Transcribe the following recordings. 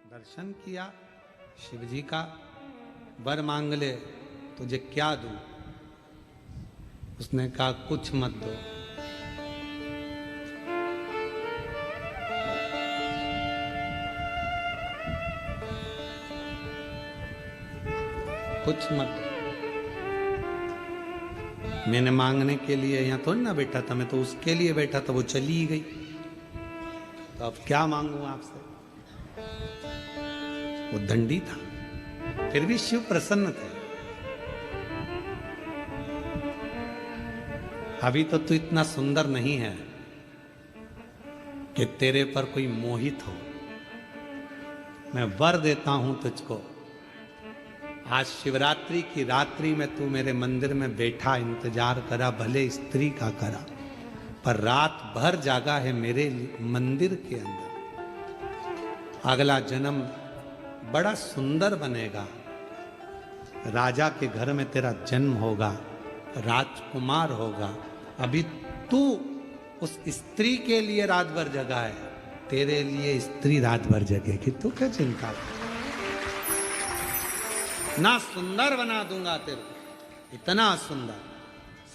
दर्शन किया शिव जी का, वर मांग ले तुझे क्या दूं। उसने कहा कुछ मत दो, कुछ मत दो। मैंने मांगने के लिए यहाँ थोड़ी ना बैठा था, मैं तो उसके लिए बैठा था, वो चली गई तो अब क्या मांगू आपसे। वो दंडी था, फिर भी शिव प्रसन्न थे। अभी तो तू इतना सुंदर नहीं है कि तेरे पर कोई मोहित हो। मैं वर देता हूं तुझको, आज शिवरात्रि की रात्रि में तू मेरे मंदिर में बैठा इंतजार करा, भले स्त्री का करा, पर रात भर जागा है मेरे मंदिर के अंदर। अगला जन्म बड़ा सुंदर बनेगा, राजा के घर में तेरा जन्म होगा, राजकुमार होगा। अभी तू उस स्त्री के लिए रात भर जगा है, तेरे लिए स्त्री रात भर जगेगी, तू क्या चिंता कर। ना सुंदर बना दूंगा तेरे को, इतना सुंदर।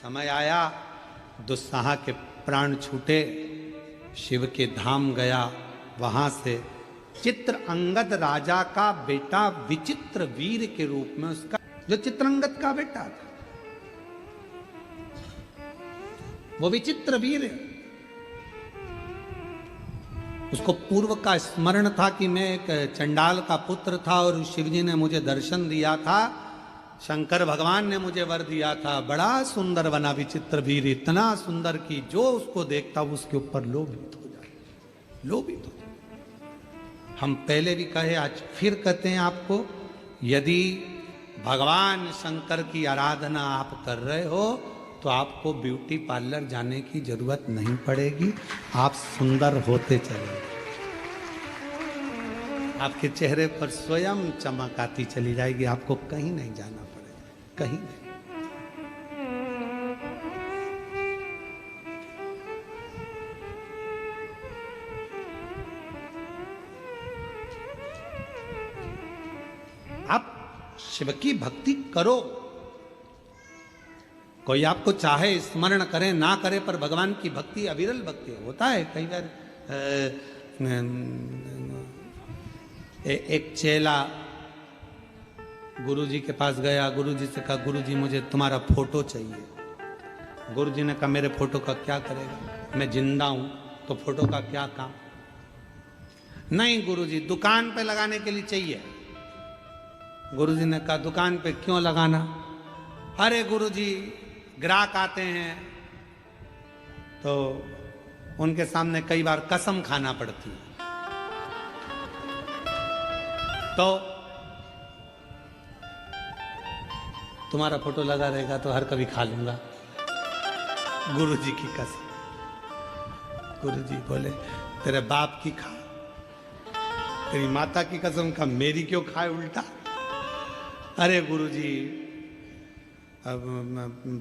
समय आया, दुस्साह के प्राण छूटे, शिव के धाम गया, वहां से चित्रअंगद राजा का बेटा विचित्र वीर के रूप में, उसका जो चित्रअंगद का बेटा था वो विचित्र वीर है। उसको पूर्व का स्मरण था कि मैं एक चंडाल का पुत्र था और शिवजी ने मुझे दर्शन दिया था, शंकर भगवान ने मुझे वर दिया था। बड़ा सुंदर बना विचित्र वीर, इतना सुंदर कि जो उसको देखता वो उसके ऊपर लोभित हो जाए, लोभित हो जाए। हम पहले भी कहे, आज फिर कहते हैं आपको, यदि भगवान शंकर की आराधना आप कर रहे हो तो आपको ब्यूटी पार्लर जाने की जरूरत नहीं पड़ेगी, आप सुंदर होते चले, आपके चेहरे पर स्वयं चमक आती चली जाएगी, आपको कहीं नहीं जाना पड़ेगा, कहीं नहीं। आप शिव की भक्ति करो, कोई आपको चाहे स्मरण करे ना करे, पर भगवान की भक्ति अविरल भक्ति होता है। कई बार एक चेला गुरुजी के पास गया, गुरुजी से कहा गुरुजी मुझे तुम्हारा फोटो चाहिए। गुरुजी ने कहा मेरे फोटो का क्या करेगा, मैं जिंदा हूं तो फोटो का क्या काम। नहीं गुरुजी, दुकान पे लगाने के लिए चाहिए। गुरुजी ने कहा दुकान पे क्यों लगाना। अरे गुरुजी, ग्राहक आते हैं तो उनके सामने कई बार कसम खाना पड़ती है, तो तुम्हारा फोटो लगा रहेगा तो हर कभी खा लूंगा। गुरुजी की कसम। गुरुजी बोले तेरे बाप की खा, तेरी माता की कसम खा, मेरी क्यों खाए उल्टा। अरे गुरुजी, अब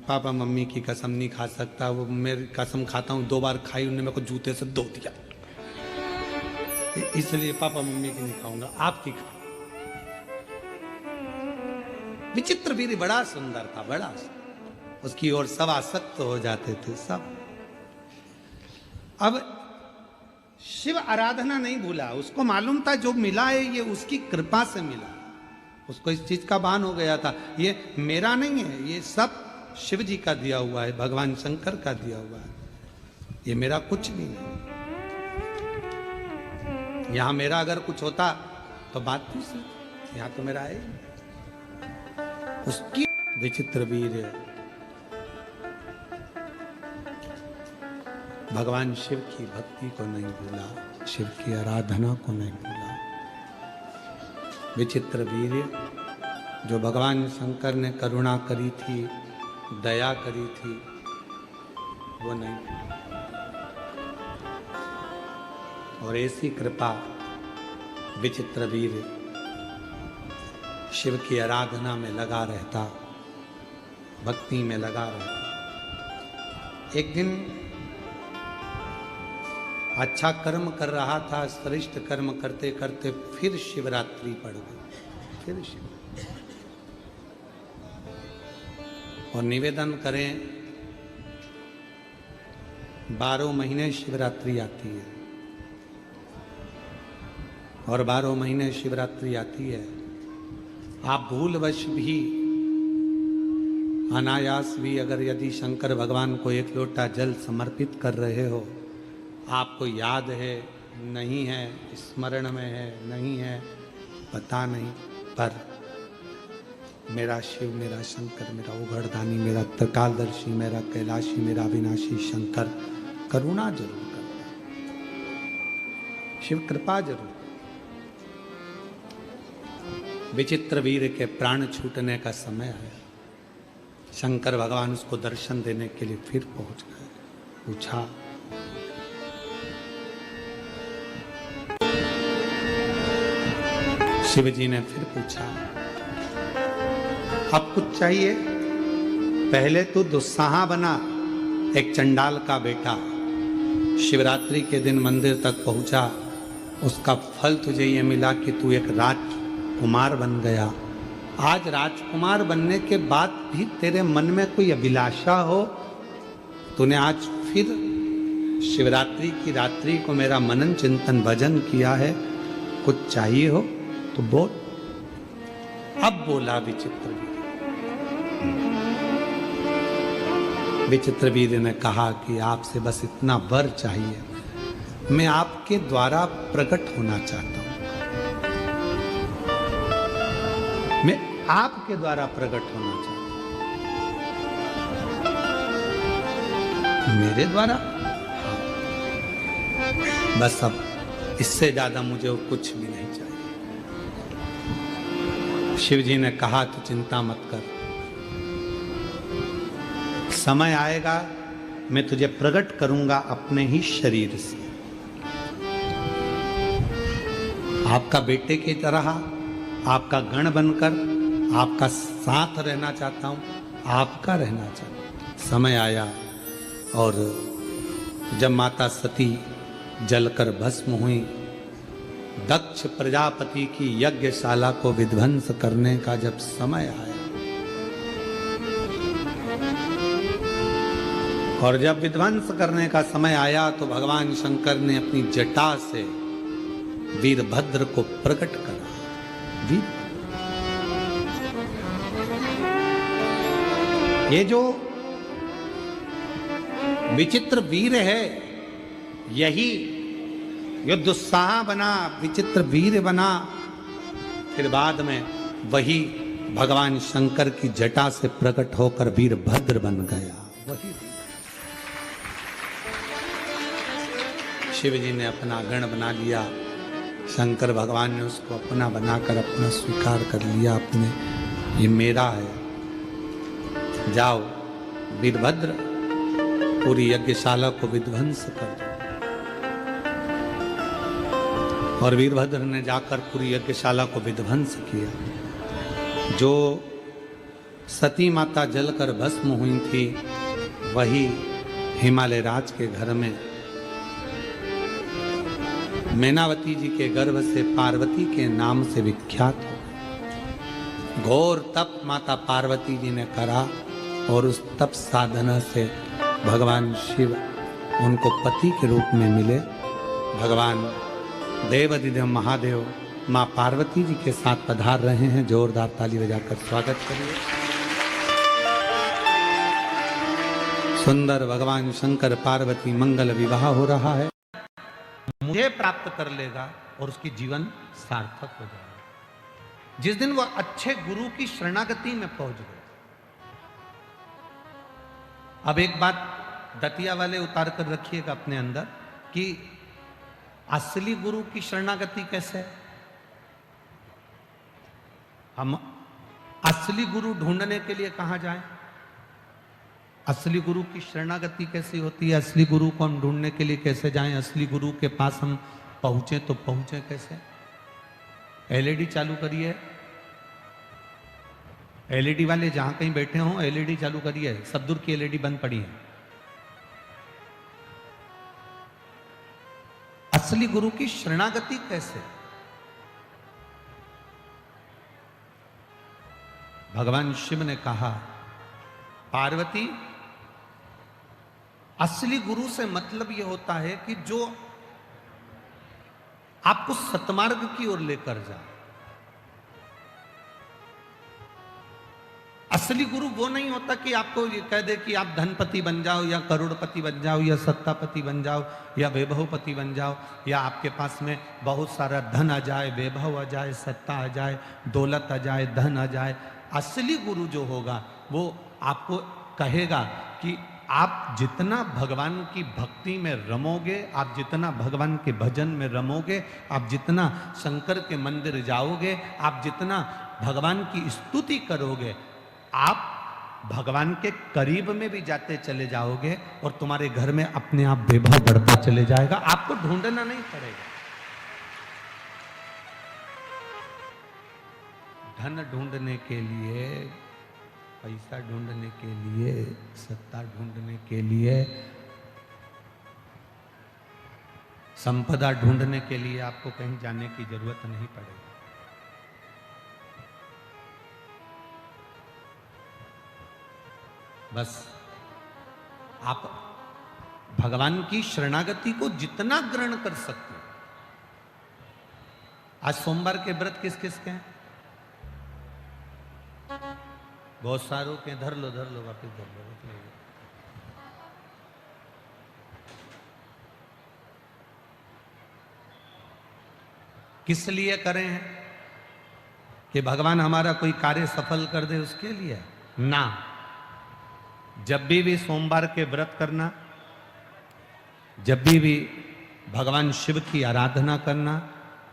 पापा मम्मी की कसम नहीं खा सकता, वो मेरी कसम खाता हूँ, 2 बार खाई, उन्होंने मेरे को जूते से धो दिया, इसलिए पापा मम्मी की नहीं खाऊंगा, आपकी खा। विचित्र वीर बड़ा सुंदर था, बड़ा सुंदर। उसकी ओर सब आसक्त हो जाते थे सब। अब शिव आराधना नहीं भूला, उसको मालूम था जो मिला है ये उसकी कृपा से मिला। उसको इस चीज का भान हो गया था, ये मेरा नहीं है, ये सब शिव जी का दिया हुआ है, भगवान शंकर का दिया हुआ है, ये मेरा कुछ नहीं है। यहां मेरा अगर कुछ होता तो बात दूसरी, यहां तो मेरा है। उसकी विचित्र वीर भगवान शिव की भक्ति को नहीं भूला, शिव की आराधना को नहीं भूला। विचित्र वीर जो भगवान शंकर ने करुणा करी थी, दया करी थी, वो नहीं। और ऐसी कृपा विचित्र वीर शिव की आराधना में लगा रहता, भक्ति में लगा रहता। एक दिन अच्छा कर्म कर रहा था, श्रेष्ठ कर्म करते करते फिर शिवरात्रि पड़ गई, फिर शिव। और निवेदन करें, 12 महीने शिवरात्रि आती है, और 12 महीने शिवरात्रि आती है। आप भूलवश भी, अनायास भी अगर यदि शंकर भगवान को एक लोटा जल समर्पित कर रहे हो, आपको याद है नहीं है, स्मरण में है नहीं है, पता नहीं, पर मेरा शिव, मेरा शंकर, मेरा उघड़दानी, मेरा त्रिकालदर्शी, मेरा कैलाशी, मेरा अविनाशी शंकर करुणा जरूर करता, शिव कृपा जरूर। विचित्र वीर के प्राण छूटने का समय आया, शंकर भगवान उसको दर्शन देने के लिए फिर पहुंच गए। पूछा, शिव जी ने फिर पूछा, अब कुछ चाहिए? पहले तू दुस्साहा बना, एक चंडाल का बेटा, शिवरात्रि के दिन मंदिर तक पहुंचा, उसका फल तुझे ये मिला कि तू एक राजकुमार बन गया। आज राजकुमार बनने के बाद भी तेरे मन में कोई अभिलाषा हो, तूने आज फिर शिवरात्रि की रात्रि को मेरा मनन चिंतन भजन किया है, कुछ चाहिए हो तो बोल। अब बोला विचित्र वीर। विचित्र वीर ने कहा कि आपसे बस इतना वर चाहिए, मैं आपके द्वारा प्रकट होना चाहता हूं, मैं आपके द्वारा प्रकट होना चाहता हूं। मेरे द्वारा? बस अब इससे ज्यादा मुझे कुछ भी नहीं चाहिए। शिव जी ने कहा, तो चिंता मत कर, समय आएगा मैं तुझे प्रकट करूंगा अपने ही शरीर से। आपका बेटे की तरह, आपका गण बनकर आपका साथ रहना चाहता हूं, आपका रहना चाहता हूं। समय आया और जब माता सती जलकर भस्म हुई, दक्ष प्रजापति की यज्ञशाला को विध्वंस करने का जब समय आया, और जब विध्वंस करने का समय आया तो भगवान शंकर ने अपनी जटा से वीरभद्र को प्रकट करा। ये जो विचित्र वीर है, यही जो दुस्साह बना, विचित्र वीर बना, फिर बाद में वही भगवान शंकर की जटा से प्रकट होकर वीरभद्र बन गया। वही शिव जी ने अपना गण बना लिया, शंकर भगवान ने उसको अपना बनाकर अपना स्वीकार कर लिया, अपने ये मेरा है। जाओ वीरभद्र, पूरी यज्ञशाला को विध्वंस कर दो। और वीरभद्र ने जाकर पूरी यज्ञशाला को विध्वंस किया। जो सती माता जलकर भस्म हुई थी, वही हिमालय राज के घर में मैनावती जी के गर्भ से पार्वती के नाम से विख्यात हो गए। घोर तप माता पार्वती जी ने करा, और उस तप साधना से भगवान शिव उनको पति के रूप में मिले। भगवान देवाधिदेव महादेव माँ पार्वती जी के साथ पधार रहे हैं। जोरदार ताली बजाकर स्वागत करिए। सुंदर भगवान शंकर पार्वती मंगल विवाह हो रहा है। मुझे प्राप्त कर लेगा और उसकी जीवन सार्थक हो जाएगा। जिस दिन वह अच्छे गुरु की शरणागति में पहुंच गए। अब एक बात दतिया वाले उतार कर रखिएगा अपने अंदर कि असली गुरु की शरणागति कैसे है। हम असली गुरु ढूंढने के लिए कहां जाएं? असली गुरु की शरणागति कैसी होती है? असली गुरु को हम ढूंढने के लिए कैसे जाएं? असली गुरु के पास हम पहुंचे तो पहुंचे कैसे? एलईडी चालू करिए। एलईडी वाले जहां कहीं बैठे हों, एलईडी चालू करिए। सब दूर की एलईडी बंद पड़ी है। असली गुरु की शरणागति कैसे? भगवान शिव ने कहा, पार्वती, असली गुरु से मतलब यह होता है कि जो आपको सतमार्ग की ओर लेकर जाए। असली गुरु वो नहीं होता कि आपको ये कह दे कि आप धनपति बन जाओ या करोड़पति बन जाओ या सत्तापति बन जाओ या वैभवपति बन जाओ, या आपके पास में बहुत सारा धन आ जाए, वैभव आ जाए, सत्ता आ जाए, दौलत आ जाए, धन आ जाए। असली गुरु जो होगा वो आपको कहेगा कि आप जितना भगवान की भक्ति में रमोगे, आप जितना भगवान के भजन में रमोगे, आप जितना शंकर के मंदिर जाओगे, आप जितना भगवान की स्तुति करोगे, आप भगवान के करीब में भी जाते चले जाओगे और तुम्हारे घर में अपने आप वैभव बढ़ता चले जाएगा। आपको ढूंढना नहीं पड़ेगा। धन ढूंढने के लिए, पैसा ढूंढने के लिए, सत्ता ढूंढने के लिए, संपदा ढूंढने के लिए आपको कहीं जाने की जरूरत नहीं पड़ेगी। बस आप भगवान की शरणागति को जितना ग्रहण कर सकते हो। आज सोमवार के व्रत किस किस के हैं? बहुत सारों के। धर लो वापिस धर लो। किस लिए करें हैं? कि भगवान हमारा कोई कार्य सफल कर दे, उसके लिए ना। जब भी सोमवार के व्रत करना, जब भी भगवान शिव की आराधना करना,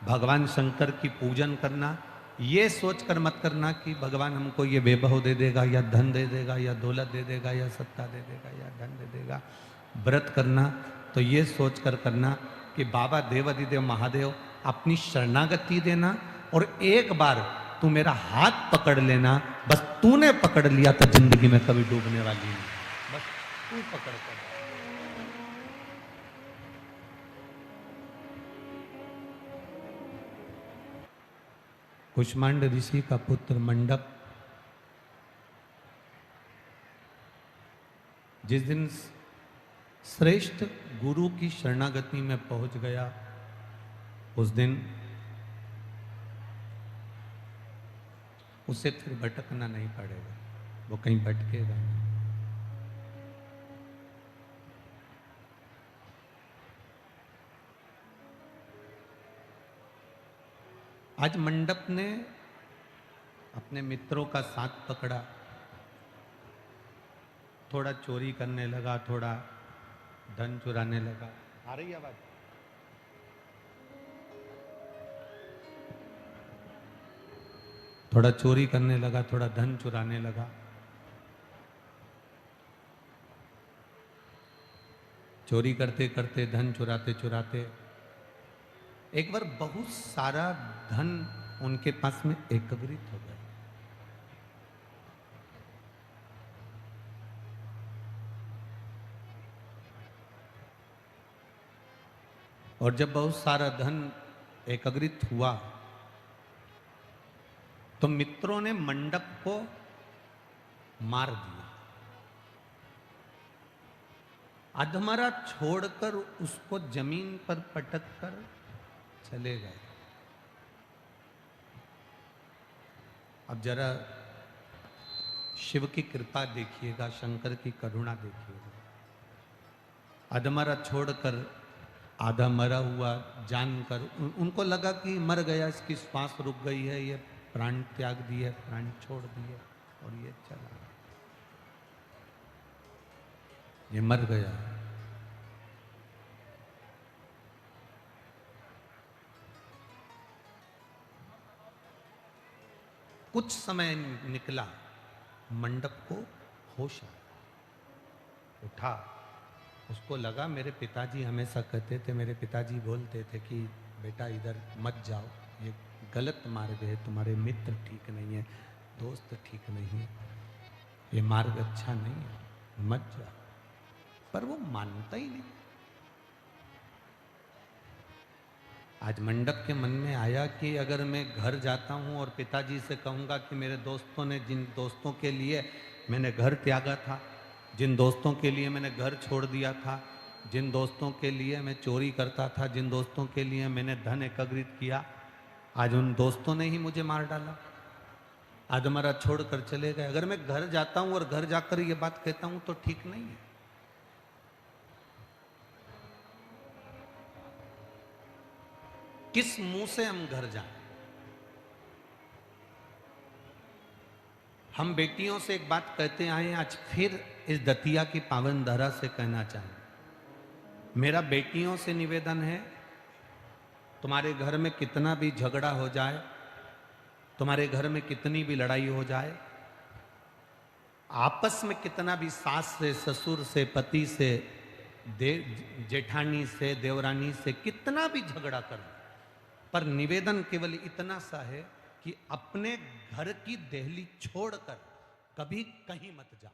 भगवान शंकर की पूजन करना, ये सोचकर मत करना कि भगवान हमको ये वैभव दे देगा या धन दे देगा या दौलत दे देगा या सत्ता दे देगा या धन दे देगा। व्रत करना तो ये सोचकर करना कि बाबा देवाधिदेव महादेव अपनी शरणागति देना, और एक बार तू मेरा हाथ पकड़ लेना। बस तूने पकड़ लिया तो जिंदगी में कभी डूबने वाली नहीं। बस तू पकड़ कर। कुष्मांड ऋषि का पुत्र मंडप जिस दिन श्रेष्ठ गुरु की शरणागति में पहुंच गया, उस दिन उसे फिर भटकना नहीं पड़ेगा। वो कहीं भटकेगा नहीं। आज मंडप ने अपने मित्रों का साथ पकड़ा, थोड़ा चोरी करने लगा, थोड़ा धन चुराने लगा। आ रही आवाज? थोड़ा चोरी करने लगा, थोड़ा धन चुराने लगा। चोरी करते करते, धन चुराते चुराते एक बार बहुत सारा धन उनके पास में एकत्रित हो गया। और जब बहुत सारा धन एकत्रित हुआ तो मित्रों ने मंडप को मार दिया। अधमरा छोड़कर उसको जमीन पर पटक कर चले गए। अब जरा शिव की कृपा देखिएगा, शंकर की करुणा देखिएगा। अधमरा छोड़कर आधा मरा हुआ जानकर उनको लगा कि मर गया, इसकी श्वास रुक गई है, ये प्राण त्याग दिए, प्राण छोड़ दिए और ये चला, ये मर गया। कुछ समय निकला, मंडप को होश आया, उठा। उसको लगा मेरे पिताजी हमेशा कहते थे, मेरे पिताजी बोलते थे कि बेटा इधर मत जाओ, ये गलत मार्ग है, तुम्हारे मित्र ठीक नहीं है, दोस्त ठीक नहीं है, ये मार्ग अच्छा नहीं है, मत जाओ। पर वो मानता ही नहीं। आज मंडप के मन में आया कि अगर मैं घर जाता हूँ और पिताजी से कहूँगा कि मेरे दोस्तों ने, जिन दोस्तों के लिए मैंने घर त्यागा था, जिन दोस्तों के लिए मैंने घर छोड़ दिया था, जिन दोस्तों के लिए मैं चोरी करता था, जिन दोस्तों के लिए मैंने धन एकत्रित किया, आज उन दोस्तों ने ही मुझे मार डाला, आज हमारा छोड़ कर चले गए। अगर मैं घर जाता हूँ और घर जाकर ये बात कहता हूँ तो ठीक नहीं है। किस मुंह से हम घर जाएं? हम बेटियों से एक बात कहते आए, आज फिर इस दतिया की पावन धरा से कहना चाहें। मेरा बेटियों से निवेदन है, तुम्हारे घर में कितना भी झगड़ा हो जाए, तुम्हारे घर में कितनी भी लड़ाई हो जाए, आपस में कितना भी सास से, ससुर से, पति से, जेठानी से, देवरानी से कितना भी झगड़ा कर, पर निवेदन केवल इतना सा है कि अपने घर की देहली छोड़कर कभी कहीं मत जाओ।